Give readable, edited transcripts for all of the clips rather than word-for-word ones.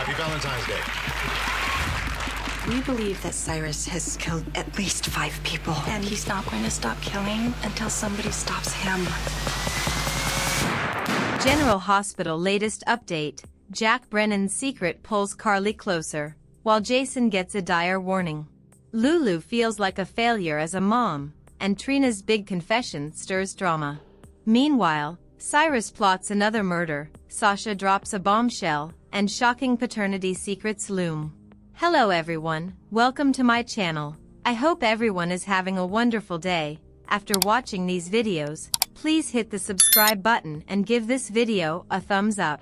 Happy Valentine's Day. We believe that Cyrus has killed at least 5 people. And he's not going to stop killing until somebody stops him. General Hospital latest update. Jack Brennan's secret pulls Carly closer, while Jason gets a dire warning. Lulu feels like a failure as a mom, and Trina's big confession stirs drama. Meanwhile, Cyrus plots another murder, Sasha drops a bombshell, and shocking paternity secrets loom. Hello everyone, welcome to my channel. I hope everyone is having a wonderful day. After watching these videos, please hit the subscribe button and give this video a thumbs up.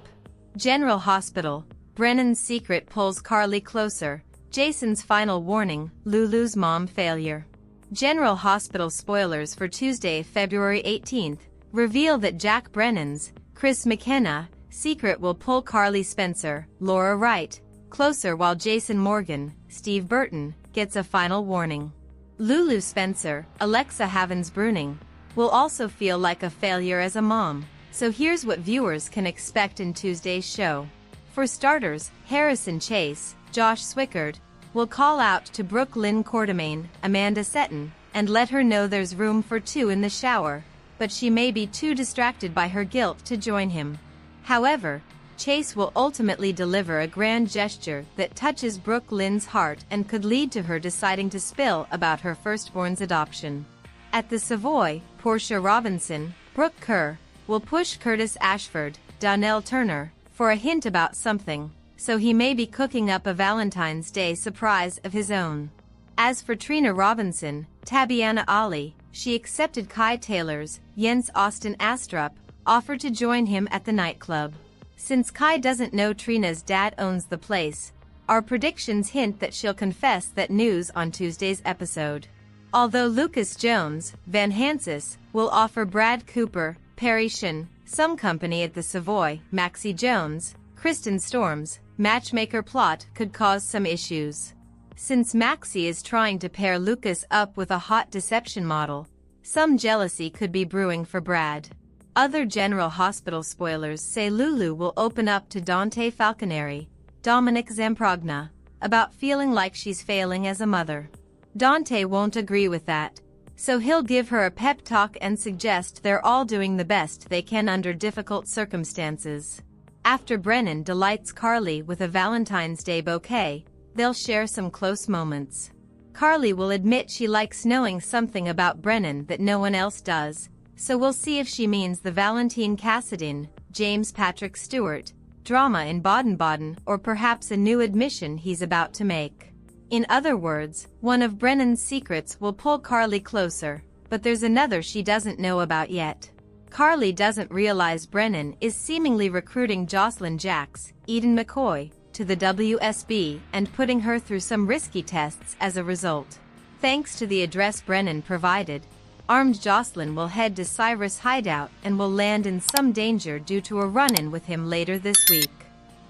General Hospital. Brennan's secret pulls Carly closer. Jason's final warning, Lulu's mom failure. General Hospital spoilers for Tuesday, February 18th, reveal that Jack Brennan's, Chris McKenna, secret will pull Carly Spencer, Laura Wright, closer while Jason Morgan, Steve Burton, gets a final warning. Lulu Spencer, Alexa Havens-Bruning, will also feel like a failure as a mom, so here's what viewers can expect in Tuesday's show. For starters, Harrison Chase, Josh Swickard, will call out to Brooke Lynn Quartermaine, Amanda Setton, and let her know there's room for 2 in the shower, but she may be too distracted by her guilt to join him. However, Chase will ultimately deliver a grand gesture that touches Brooke Lynn's heart and could lead to her deciding to spill about her firstborn's adoption. At the Savoy, Portia Robinson, Brooke Kerr, will push Curtis Ashford, Donnell Turner, for a hint about something, so he may be cooking up a Valentine's Day surprise of his own. As for Trina Robinson, Tabiana Ali, she accepted Kai Taylor's, Jens Austin Astrup, offer to join him at the nightclub. Since Kai doesn't know Trina's dad owns the place, our predictions hint that she'll confess that news on Tuesday's episode. Although Lucas Jones, Van Hansis, will offer Brad Cooper, Perry Shin, some company at the Savoy, Maxie Jones, Kristen Storms, matchmaker plot could cause some issues. Since Maxie is trying to pair Lucas up with a hot deception model, some jealousy could be brewing for Brad. Other General Hospital spoilers say Lulu will open up to Dante Falconeri, Dominic Zamprogna, about feeling like she's failing as a mother. Dante won't agree with that, so he'll give her a pep talk and suggest they're all doing the best they can under difficult circumstances. After Brennan delights Carly with a Valentine's Day bouquet, they'll share some close moments. Carly will admit she likes knowing something about Brennan that no one else does, so we'll see if she means the Valentine Cassadine, James Patrick Stewart, drama in Baden-Baden, or perhaps a new admission he's about to make. In other words, one of Brennan's secrets will pull Carly closer, but there's another she doesn't know about yet. Carly doesn't realize Brennan is seemingly recruiting Jocelyn Jacks, Eden McCoy, to the WSB and putting her through some risky tests as a result. Thanks to the address Brennan provided, armed Jocelyn will head to Cyrus' hideout and will land in some danger due to a run-in with him later this week.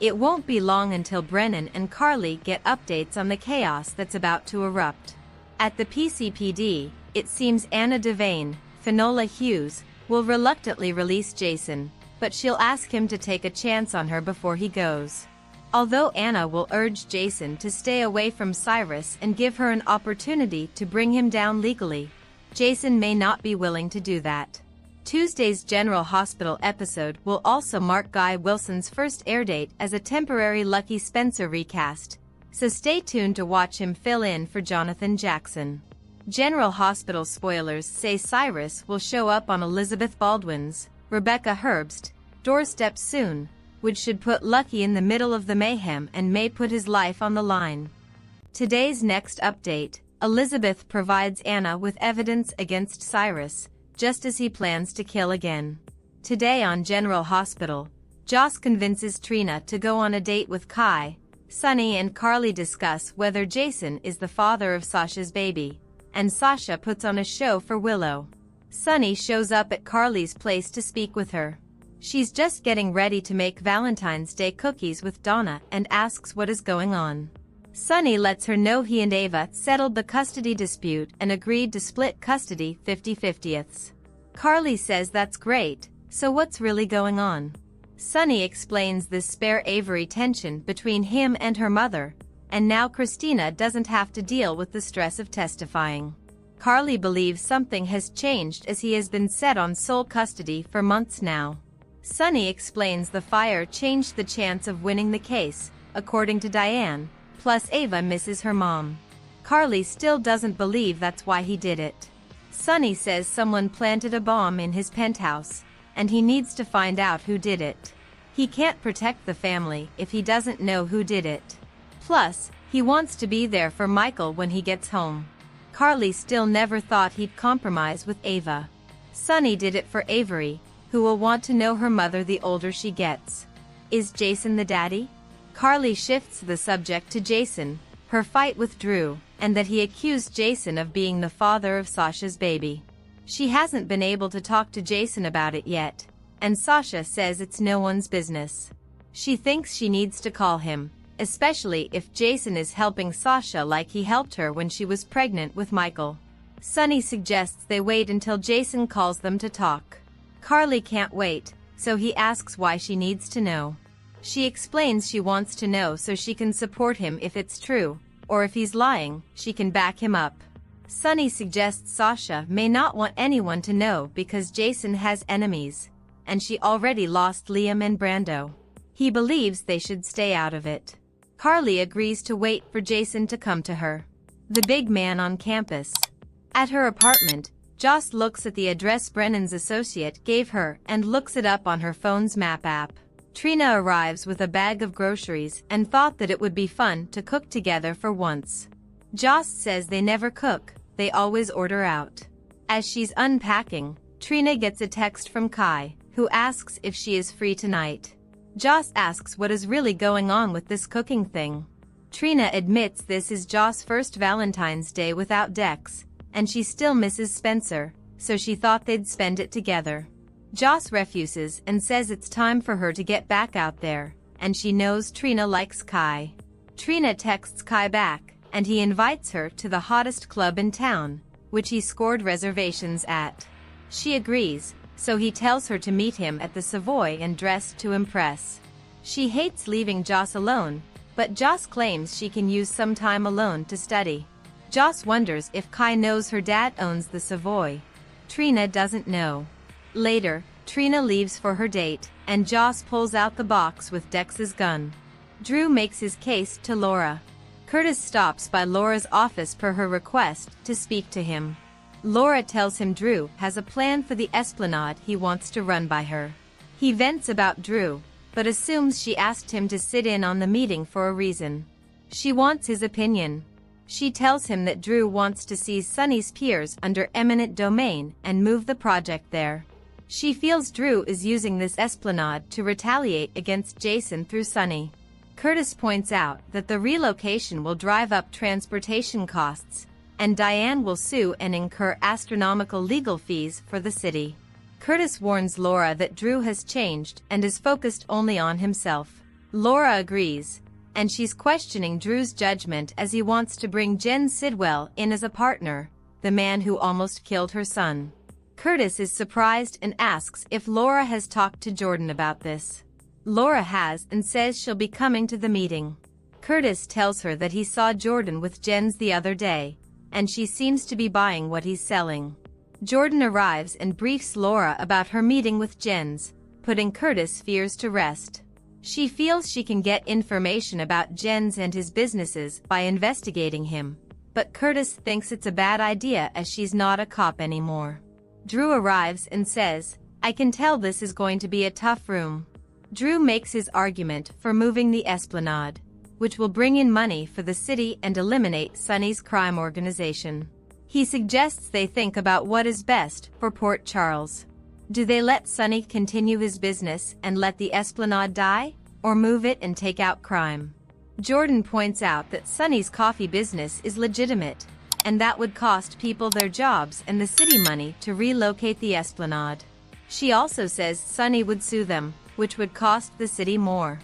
It won't be long until Brennan and Carly get updates on the chaos that's about to erupt. At the PCPD, it seems Anna Devane, Finola Hughes, will reluctantly release Jason, but she'll ask him to take a chance on her before he goes. Although Anna will urge Jason to stay away from Cyrus and give her an opportunity to bring him down legally, Jason may not be willing to do that. Tuesday's General Hospital episode will also mark Guy Wilson's first airdate as a temporary Lucky Spencer recast, so stay tuned to watch him fill in for Jonathan Jackson. General Hospital spoilers say Cyrus will show up on Elizabeth Baldwin's, Rebecca Herbst, doorstep soon, which should put Lucky in the middle of the mayhem and may put his life on the line. Today's next update, Elizabeth provides Anna with evidence against Cyrus, just as he plans to kill again. Today on General Hospital, Joss convinces Trina to go on a date with Kai. Sunny and Carly discuss whether Jason is the father of Sasha's baby, and Sasha puts on a show for Willow. Sunny shows up at Carly's place to speak with her. She's just getting ready to make Valentine's Day cookies with Donna and asks what is going on. Sunny lets her know he and Ava settled the custody dispute and agreed to split custody 50-50ths. Carly says that's great, so what's really going on? Sunny explains this spare Avery tension between him and her mother, and now Christina doesn't have to deal with the stress of testifying. Carly believes something has changed as he has been set on sole custody for months now. Sunny explains the fire changed the chance of winning the case, according to Diane, plus Ava misses her mom. Carly still doesn't believe that's why he did it. Sunny says someone planted a bomb in his penthouse, and he needs to find out who did it. He can't protect the family if he doesn't know who did it. Plus, he wants to be there for Michael when he gets home. Carly still never thought he'd compromise with Ava. Sunny did it for Avery, who will want to know her mother the older she gets. Is Jason the daddy? Carly shifts the subject to Jason, her fight with Drew, and that he accused Jason of being the father of Sasha's baby. She hasn't been able to talk to Jason about it yet, and Sasha says it's no one's business. She thinks she needs to call him, especially if Jason is helping Sasha like he helped her when she was pregnant with Michael. Sunny suggests they wait until Jason calls them to talk. Carly can't wait, so he asks why she needs to know. She explains she wants to know so she can support him if it's true, or if he's lying, she can back him up. Sunny suggests Sasha may not want anyone to know because Jason has enemies, and she already lost Liam and Brando. He believes they should stay out of it. Carly agrees to wait for Jason to come to her. The big man on campus. At her apartment, Joss looks at the address Brennan's associate gave her and looks it up on her phone's map app. Trina arrives with a bag of groceries and thought that it would be fun to cook together for once. Joss says they never cook, they always order out. As she's unpacking, Trina gets a text from Kai, who asks if she is free tonight. Joss asks what is really going on with this cooking thing. Trina admits this is Joss' first Valentine's Day without Dex, and she still misses Spencer, so she thought they'd spend it together. Joss refuses and says it's time for her to get back out there, and she knows Trina likes Kai. Trina texts Kai back, and he invites her to the hottest club in town, which he scored reservations at. She agrees, so he tells her to meet him at the Savoy and dress to impress. She hates leaving Joss alone, but Joss claims she can use some time alone to study. Joss wonders if Kai knows her dad owns the Savoy. Trina doesn't know. Later, Trina leaves for her date, and Joss pulls out the box with Dex's gun. Drew makes his case to Laura. Curtis stops by Laura's office per her request to speak to him. Laura tells him Drew has a plan for the Esplanade he wants to run by her. He vents about Drew, but assumes she asked him to sit in on the meeting for a reason. She wants his opinion. She tells him that Drew wants to seize Sunny's piers under eminent domain and move the project there. She feels Drew is using this Esplanade to retaliate against Jason through Sunny. Curtis points out that the relocation will drive up transportation costs, and Diane will sue and incur astronomical legal fees for the city. Curtis warns Laura that Drew has changed and is focused only on himself. Laura agrees, and she's questioning Drew's judgment as he wants to bring Jen Sidwell in as a partner, the man who almost killed her son. Curtis is surprised and asks if Laura has talked to Jordan about this. Laura has and says she'll be coming to the meeting. Curtis tells her that he saw Jordan with Jen's the other day, and she seems to be buying what he's selling. Jordan arrives and briefs Laura about her meeting with Jen's, putting Curtis' fears to rest. She feels she can get information about Jen's and his businesses by investigating him, but Curtis thinks it's a bad idea as she's not a cop anymore. Drew arrives and says, "I can tell this is going to be a tough room." Drew makes his argument for moving the Esplanade, which will bring in money for the city and eliminate Sunny's crime organization. He suggests they think about what is best for Port Charles. Do they let Sunny continue his business and let the Esplanade die, or move it and take out crime? Jordan points out that Sunny's coffee business is legitimate, and that would cost people their jobs and the city money to relocate the Esplanade. She also says Sunny would sue them, which would cost the city more.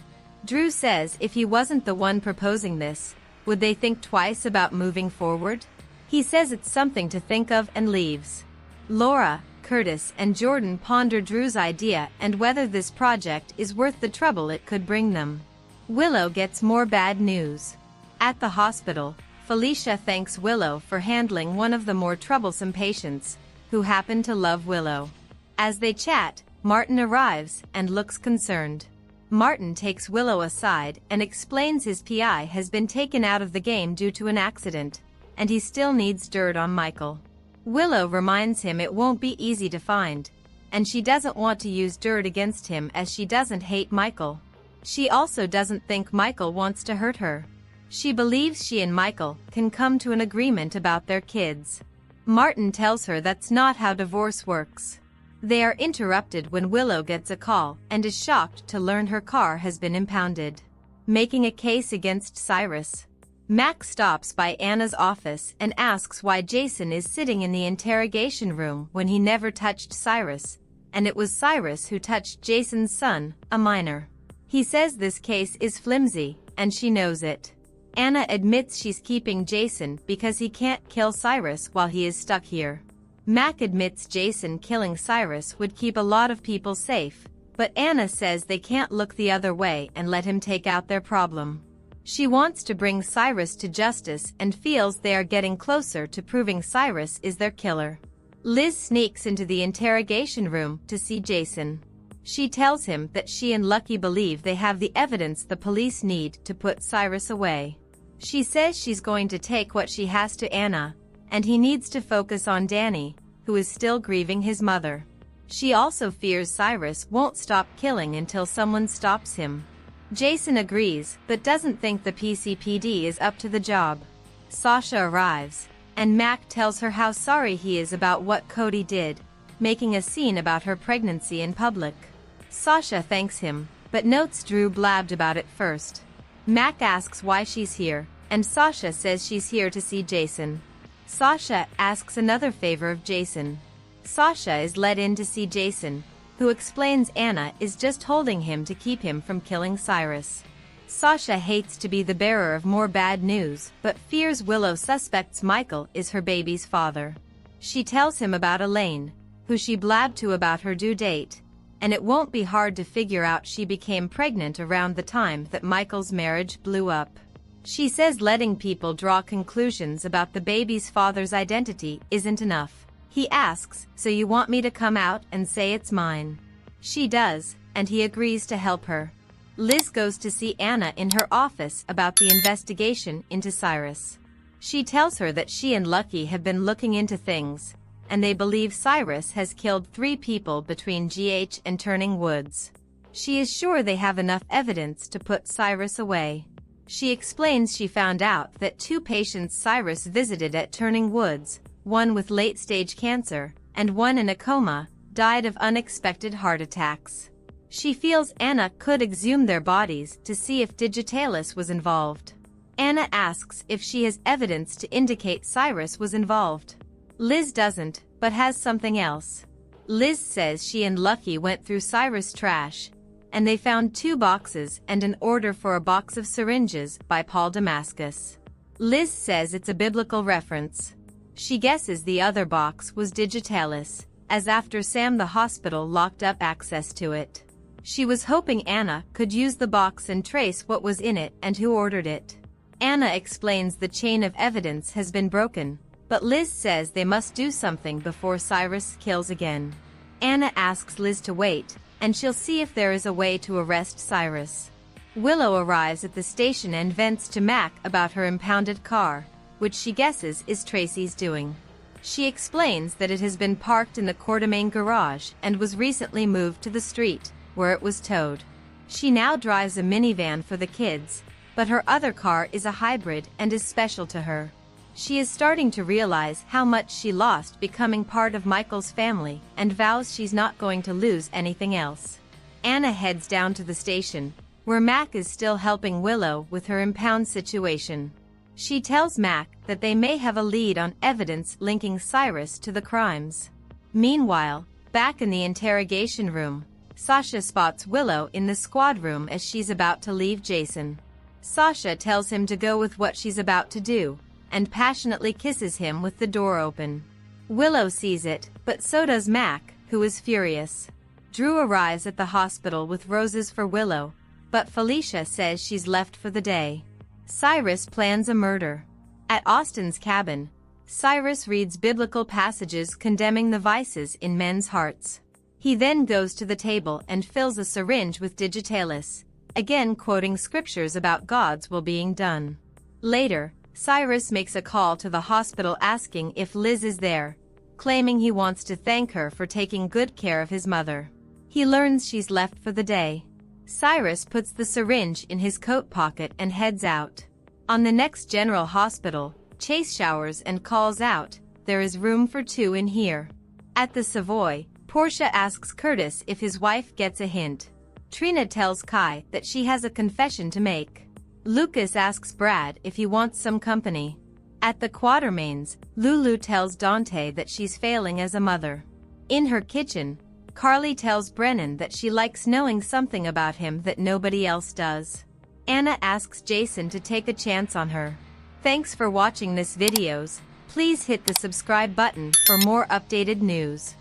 Drew says if he wasn't the one proposing this, would they think twice about moving forward? He says it's something to think of and leaves. Laura, Curtis and Jordan ponder Drew's idea and whether this project is worth the trouble it could bring them. Willow gets more bad news. At the hospital, Felicia thanks Willow for handling one of the more troublesome patients, who happen to love Willow. As they chat, Martin arrives and looks concerned. Martin takes Willow aside and explains his PI has been taken out of the game due to an accident, and he still needs dirt on Michael. Willow reminds him it won't be easy to find, and she doesn't want to use dirt against him as she doesn't hate Michael. She also doesn't think Michael wants to hurt her. She believes she and Michael can come to an agreement about their kids. Martin tells her that's not how divorce works. They are interrupted when Willow gets a call and is shocked to learn her car has been impounded, making a case against Cyrus. Mac stops by Anna's office and asks why Jason is sitting in the interrogation room when he never touched Cyrus, and it was Cyrus who touched Jason's son, a minor. He says this case is flimsy, and she knows it. Anna admits she's keeping Jason because he can't kill Cyrus while he is stuck here. Mac admits Jason killing Cyrus would keep a lot of people safe, but Anna says they can't look the other way and let him take out their problem. She wants to bring Cyrus to justice and feels they are getting closer to proving Cyrus is their killer. Liz sneaks into the interrogation room to see Jason. She tells him that she and Lucky believe they have the evidence the police need to put Cyrus away. She says she's going to take what she has to Anna, and he needs to focus on Danny, who is still grieving his mother. She also fears Cyrus won't stop killing until someone stops him. Jason agrees, but doesn't think the PCPD is up to the job. Sasha arrives, and Mac tells her how sorry he is about what Cody did, making a scene about her pregnancy in public. Sasha thanks him, but notes Drew blabbed about it first. Mac asks why she's here, and Sasha says she's here to see Jason. Sasha asks another favor of Jason. Sasha is let in to see Jason, who explains Anna is just holding him to keep him from killing Cyrus. Sasha hates to be the bearer of more bad news, but fears Willow suspects Michael is her baby's father. She tells him about Elaine, who she blabbed to about her due date, and it won't be hard to figure out she became pregnant around the time that Michael's marriage blew up. She says letting people draw conclusions about the baby's father's identity isn't enough. He asks, "So you want me to come out and say it's mine?" She does, and he agrees to help her. Liz goes to see Anna in her office about the investigation into Cyrus. She tells her that she and Lucky have been looking into things, and they believe Cyrus has killed 3 people between GH and Turning Woods. She is sure they have enough evidence to put Cyrus away. She explains she found out that 2 patients Cyrus visited at Turning Woods, one with late-stage cancer, and one in a coma, died of unexpected heart attacks. She feels Anna could exhume their bodies to see if Digitalis was involved. Anna asks if she has evidence to indicate Cyrus was involved. Liz doesn't, but has something else. Liz says she and Lucky went through Cyrus' trash, and they found 2 boxes and an order for a box of syringes by Paul Damascus. Liz says it's a biblical reference. She guesses the other box was Digitalis, as after Sam the hospital locked up access to it. She was hoping Anna could use the box and trace what was in it and who ordered it. Anna explains the chain of evidence has been broken, but Liz says they must do something before Cyrus kills again. Anna asks Liz to wait, and she'll see if there is a way to arrest Cyrus. Willow arrives at the station and vents to Mac about her impounded car, which she guesses is Tracy's doing. She explains that it has been parked in the Courtemain garage and was recently moved to the street, where it was towed. She now drives a minivan for the kids, but her other car is a hybrid and is special to her. She is starting to realize how much she lost becoming part of Michael's family and vows she's not going to lose anything else. Anna heads down to the station, where Mac is still helping Willow with her impound situation. She tells Mac that they may have a lead on evidence linking Cyrus to the crimes. Meanwhile, back in the interrogation room, Sasha spots Willow in the squad room as she's about to leave Jason. Sasha tells him to go with what she's about to do, and passionately kisses him with the door open. Willow sees it, but so does Mac, who is furious. Drew arrives at the hospital with roses for Willow, but Felicia says she's left for the day. Cyrus plans a murder. At Austin's cabin, Cyrus reads biblical passages condemning the vices in men's hearts. He then goes to the table and fills a syringe with digitalis, again quoting scriptures about God's will being done. Later, Cyrus makes a call to the hospital asking if Liz is there, claiming he wants to thank her for taking good care of his mother. He learns she's left for the day. Cyrus puts the syringe in his coat pocket and heads out. On the next General Hospital, Chase showers and calls out, "There is room for 2 in here." At the Savoy, Portia asks Curtis if his wife gets a hint. Trina tells Kai that she has a confession to make. Lucas asks Brad if he wants some company. At the Quatermains, Lulu tells Dante that she's failing as a mother. In her kitchen, Carly tells Brennan that she likes knowing something about him that nobody else does. Anna asks Jason to take a chance on her. Thanks for watching this videos. Please hit the subscribe button for more updated news.